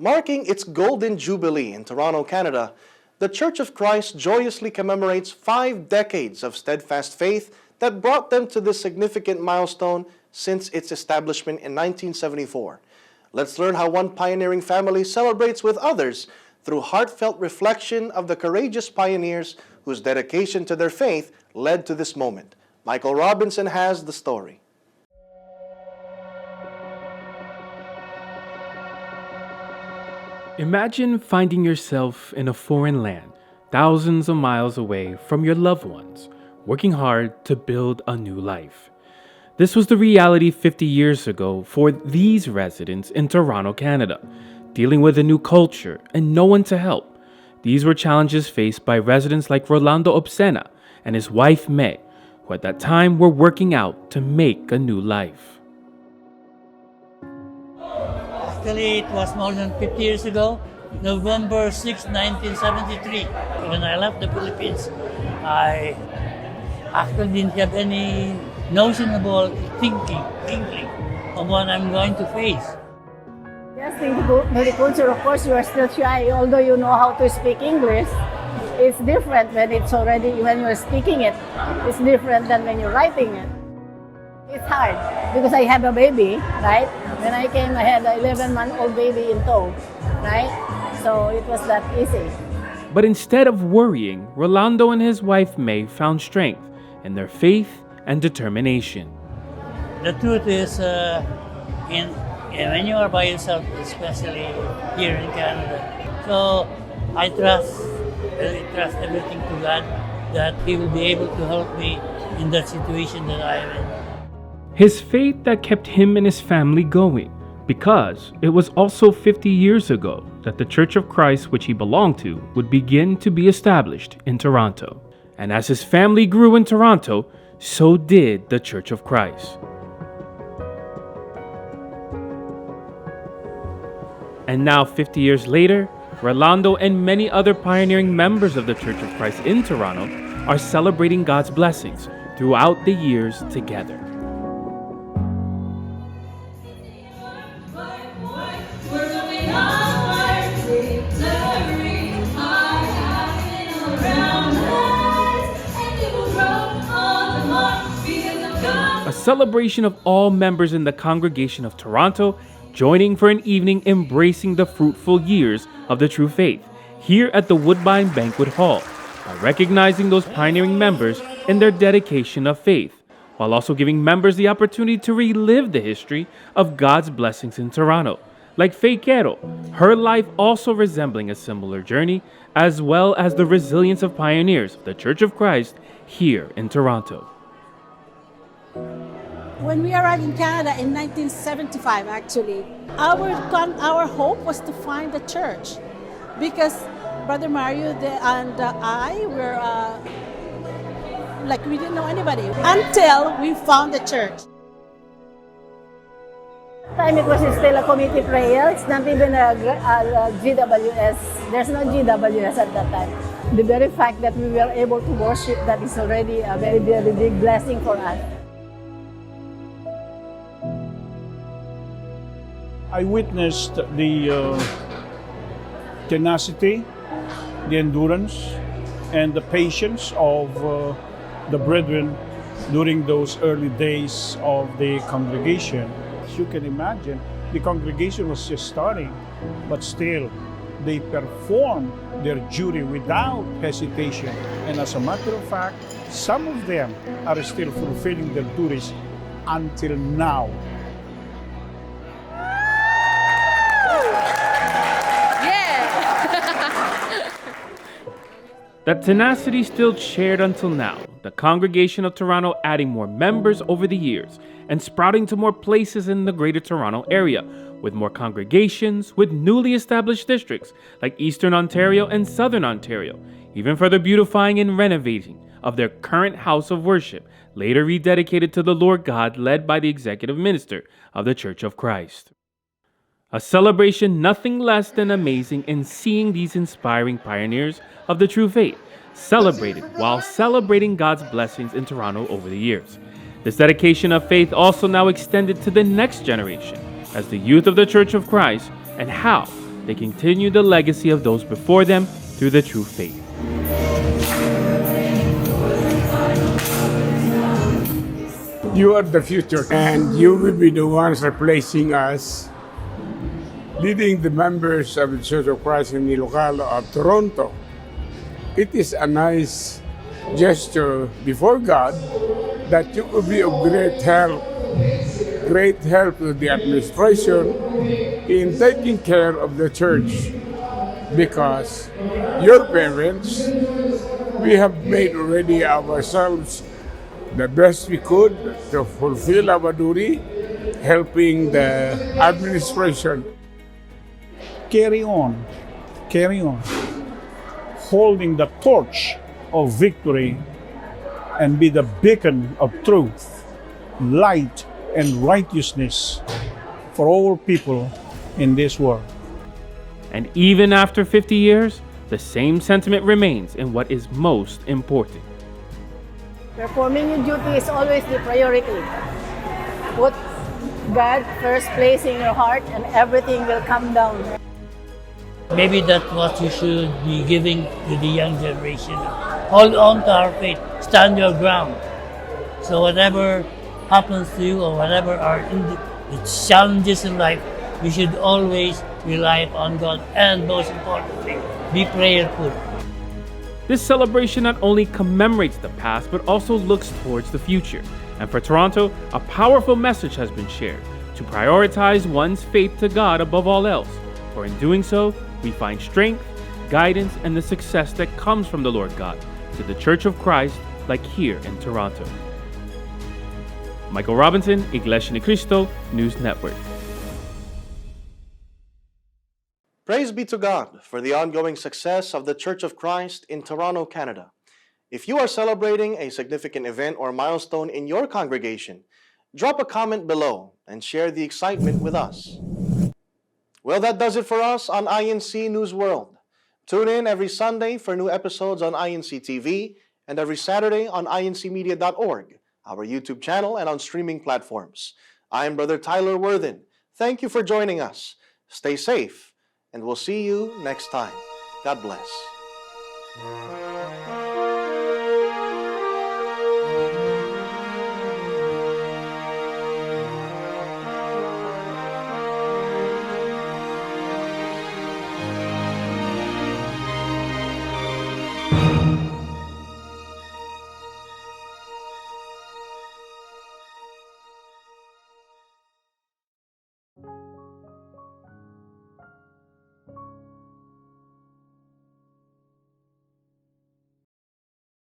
Marking its Golden Jubilee in Toronto, Canada, the Church of Christ joyously commemorates 5 decades of steadfast faith that brought them to this significant milestone since its establishment in 1974. Let's learn how one pioneering family celebrates with others through heartfelt reflection of the courageous pioneers whose dedication to their faith led to this moment. Michael Robinson has the story. Imagine finding yourself in a foreign land, thousands of miles away from your loved ones, working hard to build a new life. This was the reality 50 years ago for these residents in Toronto, Canada, dealing with a new culture and no one to help. These were challenges faced by residents like Rolando Obsena and his wife May, who at that time were working out to make a new life. Actually, it was more than 50 years ago, November 6, 1973. When I left the Philippines, I actually didn't have any notion about inkling of what I'm going to face. Yes, in the culture, of course, you are still shy, although you know how to speak English. It's different when when you're speaking it. It's different than when you're writing it. It's hard because I have a baby, right? When I came, I had an 11-month-old baby in tow, right? So it was that easy. But instead of worrying, Rolando and his wife May found strength in their faith and determination. The truth is, when you are by yourself, especially here in Canada, so I really trust everything to God that He will be able to help me in that situation that I am in. His faith that kept him and his family going, because it was also 50 years ago that the Church of Christ which he belonged to would begin to be established in Toronto. And as his family grew in Toronto, so did the Church of Christ. And now 50 years later, Rolando and many other pioneering members of the Church of Christ in Toronto are celebrating God's blessings throughout the years together. A celebration of all members in the congregation of Toronto joining for an evening embracing the fruitful years of the true faith here at the Woodbine Banquet Hall by recognizing those pioneering members in their dedication of faith, while also giving members the opportunity to relive the history of God's blessings in Toronto, like Faye Quero, her life also resembling a similar journey, as well as the resilience of pioneers of the Church of Christ here in Toronto. When we arrived in Canada in 1975, actually, our hope was to find a church because Brother Mario and I were like we didn't know anybody until we found the church. Time it was still a committee prayer. It's not even a GWS. There's no GWS at that time. The very fact that we were able to worship, that is already a very, very big blessing for us. I witnessed the tenacity, the endurance, and the patience of the brethren during those early days of the congregation. As you can imagine, the congregation was just starting, but still, they performed their duty without hesitation. And as a matter of fact, some of them are still fulfilling their duties until now. That tenacity still shared until now, the Congregation of Toronto adding more members over the years and sprouting to more places in the Greater Toronto area, with more congregations, with newly established districts like Eastern Ontario and Southern Ontario, even further beautifying and renovating of their current house of worship, later rededicated to the Lord God, led by the executive minister of the Church of Christ. A celebration nothing less than amazing in seeing these inspiring pioneers of the true faith celebrated while celebrating God's blessings in Toronto over the years. This dedication of faith also now extended to the next generation as the youth of the Church of Christ, and how they continue the legacy of those before them through the true faith. You are the future, and you will be the ones replacing us, leading the members of the Church of Christ in Ilocalo of Toronto. It is a nice gesture before God that you will be of great help to the administration in taking care of the church, because your parents, we have made already ourselves the best we could to fulfill our duty, helping the administration. Carry on, holding the torch of victory and be the beacon of truth, light, and righteousness for all people in this world. And even after 50 years, the same sentiment remains in what is most important. Performing your duty is always the priority. Put God first place in your heart and everything will come down. Maybe that's what you should be giving to the young generation. Hold on to our faith. Stand your ground. So whatever happens to you or whatever are the challenges in life, we should always rely upon God, and most importantly, be prayerful. This celebration not only commemorates the past, but also looks towards the future. And for Toronto, a powerful message has been shared to prioritize one's faith to God above all else. For in doing so, we find strength, guidance, and the success that comes from the Lord God to the Church of Christ, like here in Toronto. Michael Robinson, Iglesia ni Cristo, News Network. Praise be to God for the ongoing success of the Church of Christ in Toronto, Canada. If you are celebrating a significant event or milestone in your congregation, drop a comment below and share the excitement with us. Well, that does it for us on INC News World. Tune in every Sunday for new episodes on INC TV and every Saturday on incmedia.org, our YouTube channel, and on streaming platforms. I am Brother Tyler Worthen. Thank you for joining us. Stay safe, and we'll see you next time. God bless.